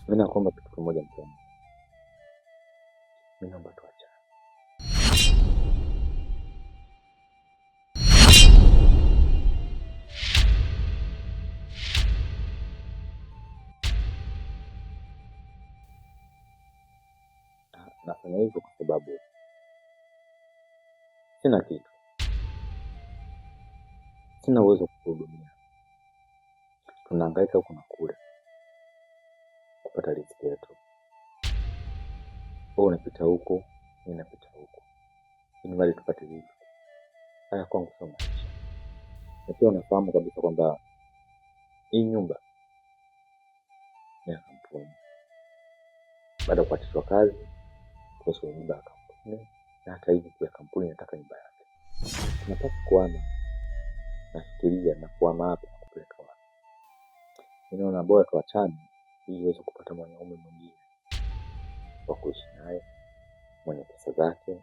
Mimi nakuomba kitu kimoja mke wangu. Mimi naomba tuachane. Nafanya hivyo kwa sababu sina kitu. Sina uwezo wa kukuhudumia. Tunahangaika huku na kule kupata riziki yetu. Wewe unapita huko, mimi napita huko. Ili mali tupate riziki. Haya kwangu sio maisha. Na pia unafahamu kabisa kwamba hii nyumba ni ya kampuni. Baada ya kuachishwa kazi, kwa nyumba ya kampuni, na hata hivi pia kampuni inataka nyumba yake. Tunataka kuhama. Nafikiria na kuhama hapa na kupeleka wapi. Ninaona bora tuachane ili uweze kupata mwanaume mwingine wa kuishi naye, mwenye pesa zake,